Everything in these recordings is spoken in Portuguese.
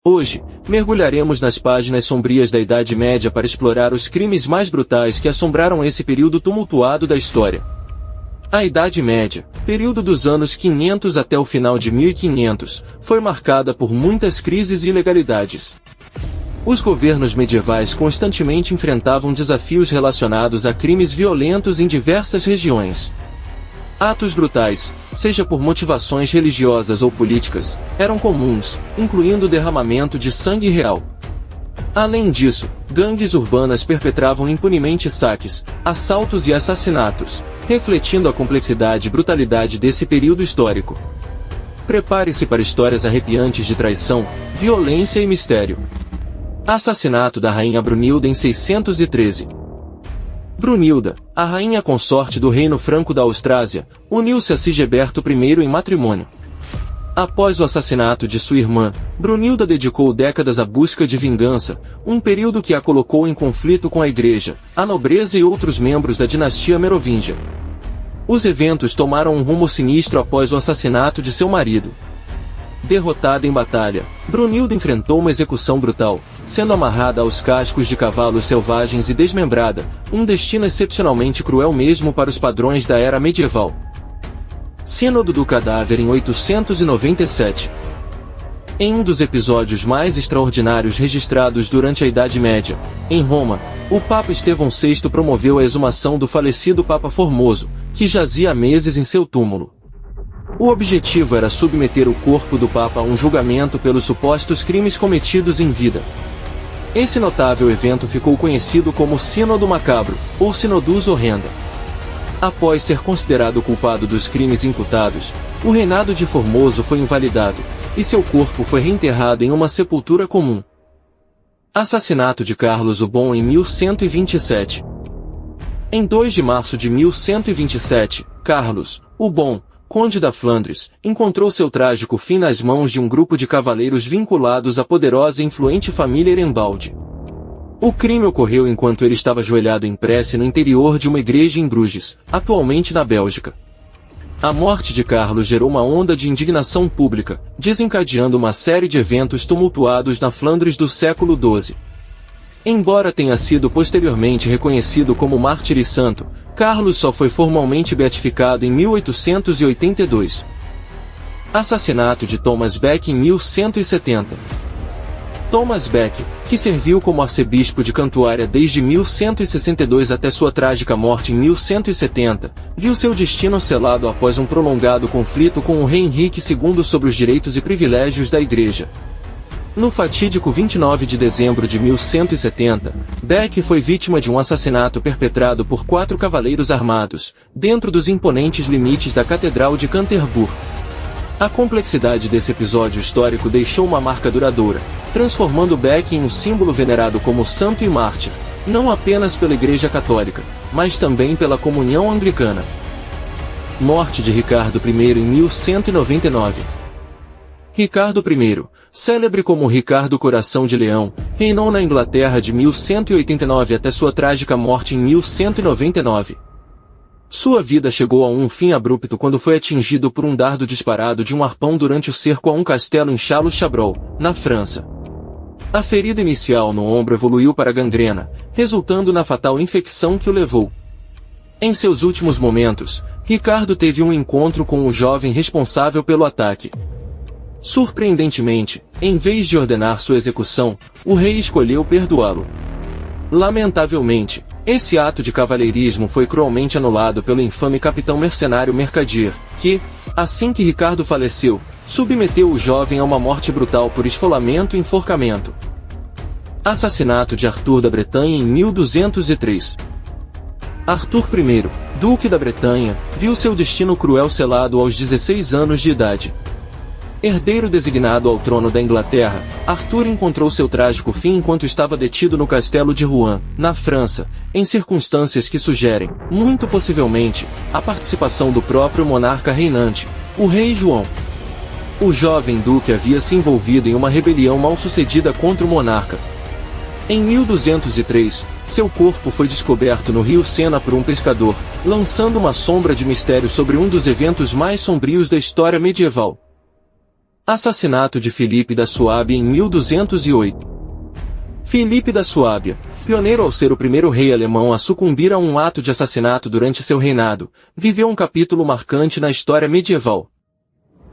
Hoje, mergulharemos nas páginas sombrias da Idade Média para explorar os crimes mais brutais que assombraram esse período tumultuado da história. A Idade Média, período dos anos 500 até o final de 1500, foi marcada por muitas crises e ilegalidades. Os governos medievais constantemente enfrentavam desafios relacionados a crimes violentos em diversas regiões. Atos brutais, seja por motivações religiosas ou políticas, eram comuns, incluindo o derramamento de sangue real. Além disso, gangues urbanas perpetravam impunemente saques, assaltos e assassinatos, refletindo a complexidade e brutalidade desse período histórico. Prepare-se para histórias arrepiantes de traição, violência e mistério. Assassinato da rainha Brunilda em 613. Brunilda, a rainha consorte do reino franco da Austrásia, uniu-se a Sigeberto I em matrimônio. Após o assassinato de sua irmã, Brunilda dedicou décadas à busca de vingança, um período que a colocou em conflito com a igreja, a nobreza e outros membros da dinastia merovingia. Os eventos tomaram um rumo sinistro após o assassinato de seu marido. Derrotada em batalha, Brunilda enfrentou uma execução brutal, sendo amarrada aos cascos de cavalos selvagens e desmembrada, um destino excepcionalmente cruel mesmo para os padrões da era medieval. Sínodo do Cadáver em 897. Em um dos episódios mais extraordinários registrados durante a Idade Média, em Roma, o Papa Estevão VI promoveu a exumação do falecido Papa Formoso, que jazia há meses em seu túmulo. O objetivo era submeter o corpo do Papa a um julgamento pelos supostos crimes cometidos em vida. Esse notável evento ficou conhecido como Sínodo Macabro, ou Sinodus Horrenda. Após ser considerado culpado dos crimes imputados, o reinado de Formoso foi invalidado, e seu corpo foi reenterrado em uma sepultura comum. Assassinato de Carlos o Bom em 1127. Em 2 de março de 1127, Carlos, o Bom, conde da Flandres, encontrou seu trágico fim nas mãos de um grupo de cavaleiros vinculados à poderosa e influente família Erembaldi. O crime ocorreu enquanto ele estava ajoelhado em prece no interior de uma igreja em Bruges, atualmente na Bélgica. A morte de Carlos gerou uma onda de indignação pública, desencadeando uma série de eventos tumultuados na Flandres do século XII. Embora tenha sido posteriormente reconhecido como mártir e santo, Carlos só foi formalmente beatificado em 1882. Assassinato de Thomas Becket em 1170. Thomas Becket, que serviu como arcebispo de Cantuária desde 1162 até sua trágica morte em 1170, viu seu destino selado após um prolongado conflito com o rei Henrique II sobre os direitos e privilégios da Igreja. No fatídico 29 de dezembro de 1170, Becket foi vítima de um assassinato perpetrado por 4 cavaleiros armados, dentro dos imponentes limites da Catedral de Canterbury. A complexidade desse episódio histórico deixou uma marca duradoura, transformando Becket em um símbolo venerado como santo e mártir, não apenas pela Igreja Católica, mas também pela comunhão anglicana. Morte de Ricardo I em 1199. Ricardo I, célebre como Ricardo Coração de Leão, reinou na Inglaterra de 1189 até sua trágica morte em 1199. Sua vida chegou a um fim abrupto quando foi atingido por um dardo disparado de um arpão durante o cerco a um castelo em Châlons-Chabrol, na França. A ferida inicial no ombro evoluiu para gangrena, resultando na fatal infecção que o levou. Em seus últimos momentos, Ricardo teve um encontro com o jovem responsável pelo ataque. Surpreendentemente, em vez de ordenar sua execução, o rei escolheu perdoá-lo. Lamentavelmente, esse ato de cavalheirismo foi cruelmente anulado pelo infame capitão mercenário Mercadier, que, assim que Ricardo faleceu, submeteu o jovem a uma morte brutal por esfolamento e enforcamento. Assassinato de Arthur da Bretanha em 1203. Arthur I, duque da Bretanha, viu seu destino cruel selado aos 16 anos de idade. Herdeiro designado ao trono da Inglaterra, Arthur encontrou seu trágico fim enquanto estava detido no castelo de Rouen, na França, em circunstâncias que sugerem, muito possivelmente, a participação do próprio monarca reinante, o rei João. O jovem duque havia se envolvido em uma rebelião mal-sucedida contra o monarca. Em 1203, seu corpo foi descoberto no rio Sena por um pescador, lançando uma sombra de mistério sobre um dos eventos mais sombrios da história medieval. Assassinato de Filipe da Suábia em 1208. Filipe da Suábia, pioneiro ao ser o primeiro rei alemão a sucumbir a um ato de assassinato durante seu reinado, viveu um capítulo marcante na história medieval.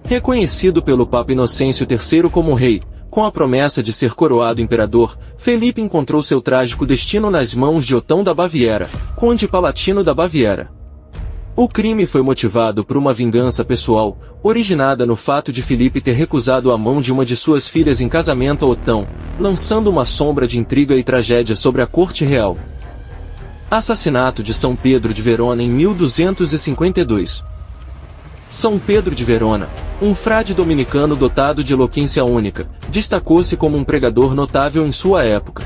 Reconhecido pelo Papa Inocêncio III como rei, com a promessa de ser coroado imperador, Felipe encontrou seu trágico destino nas mãos de Otão da Baviera, conde palatino da Baviera. O crime foi motivado por uma vingança pessoal, originada no fato de Filipe ter recusado a mão de uma de suas filhas em casamento a Otão, lançando uma sombra de intriga e tragédia sobre a corte real. Assassinato de São Pedro de Verona em 1252. São Pedro de Verona, um frade dominicano dotado de eloquência única, destacou-se como um pregador notável em sua época.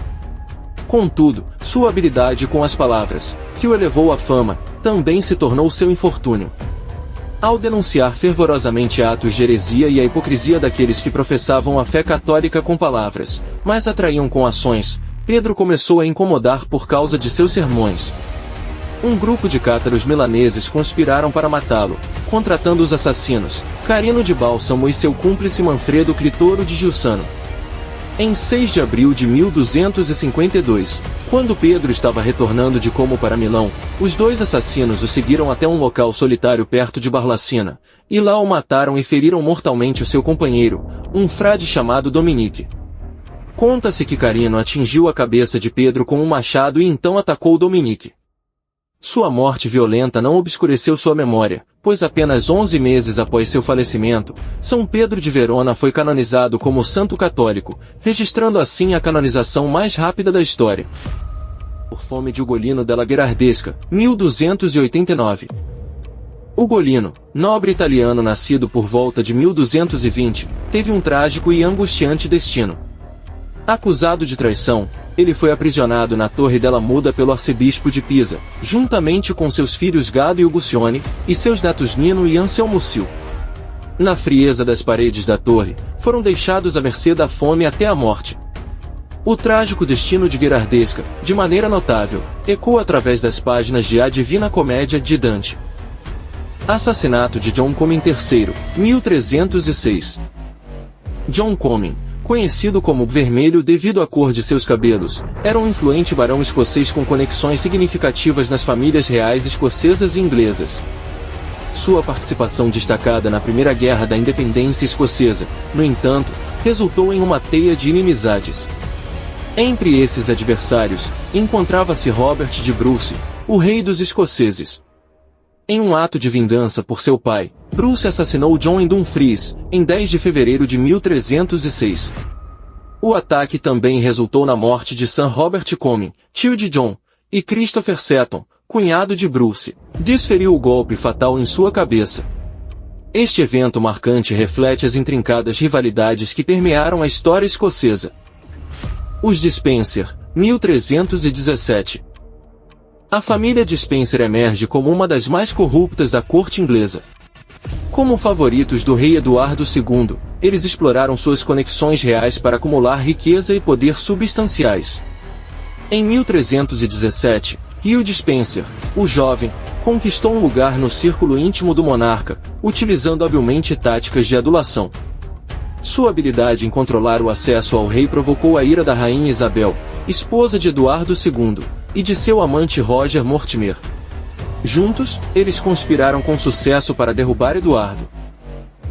Contudo, sua habilidade com as palavras, que o elevou à fama, também se tornou seu infortúnio. Ao denunciar fervorosamente atos de heresia e a hipocrisia daqueles que professavam a fé católica com palavras, mas atraíam com ações, Pedro começou a incomodar por causa de seus sermões. Um grupo de cátaros milaneses conspiraram para matá-lo, contratando os assassinos, Carino de Bálsamo e seu cúmplice Manfredo Clitoro de Giussano. Em 6 de abril de 1252, quando Pedro estava retornando de Como para Milão, os dois assassinos o seguiram até um local solitário perto de Barlacina, e lá o mataram e feriram mortalmente o seu companheiro, um frade chamado Dominique. Conta-se que Carino atingiu a cabeça de Pedro com um machado e então atacou Dominique. Sua morte violenta não obscureceu sua memória, pois apenas 11 meses após seu falecimento, São Pedro de Verona foi canonizado como santo católico, registrando assim a canonização mais rápida da história. Por fome de Ugolino della Gherardesca, 1289. Ugolino, nobre italiano nascido por volta de 1220, teve um trágico e angustiante destino. Acusado de traição, ele foi aprisionado na Torre della Muda pelo arcebispo de Pisa, juntamente com seus filhos Gado e Uguccione, e seus netos Nino e Anselmo Sil. Na frieza das paredes da torre, foram deixados à mercê da fome até a morte. O trágico destino de Gherardesca, de maneira notável, ecoa através das páginas de A Divina Comédia de Dante. Assassinato de John Comyn III, 1306. John Comyn, conhecido como Vermelho devido à cor de seus cabelos, era um influente barão escocês com conexões significativas nas famílias reais escocesas e inglesas. Sua participação destacada na Primeira Guerra da Independência Escocesa, no entanto, resultou em uma teia de inimizades. Entre esses adversários, encontrava-se Robert de Bruce, o rei dos escoceses. Em um ato de vingança por seu pai, Bruce assassinou John em Dumfries, em 10 de fevereiro de 1306. O ataque também resultou na morte de Sir Robert Comyn, tio de John, e Christopher Seton, cunhado de Bruce, desferiu o golpe fatal em sua cabeça. Este evento marcante reflete as intrincadas rivalidades que permearam a história escocesa. Os de Spencer, 1317. A família de Spencer emerge como uma das mais corruptas da corte inglesa. Como favoritos do rei Eduardo II, eles exploraram suas conexões reais para acumular riqueza e poder substanciais. Em 1317, Hugh de Spencer, o jovem, conquistou um lugar no círculo íntimo do monarca, utilizando habilmente táticas de adulação. Sua habilidade em controlar o acesso ao rei provocou a ira da rainha Isabel, esposa de Eduardo II, e de seu amante Roger Mortimer. Juntos, eles conspiraram com sucesso para derrubar Eduardo.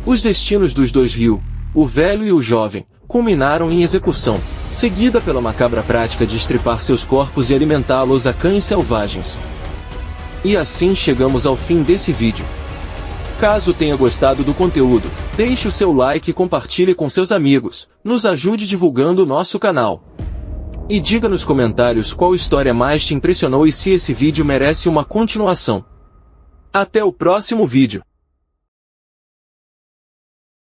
Os destinos dos dois Hugh, o velho e o jovem, culminaram em execução, seguida pela macabra prática de estripar seus corpos e alimentá-los a cães selvagens. E assim chegamos ao fim desse vídeo. Caso tenha gostado do conteúdo, deixe o seu like e compartilhe com seus amigos, nos ajude divulgando o nosso canal. E diga nos comentários qual história mais te impressionou e se esse vídeo merece uma continuação. Até o próximo vídeo!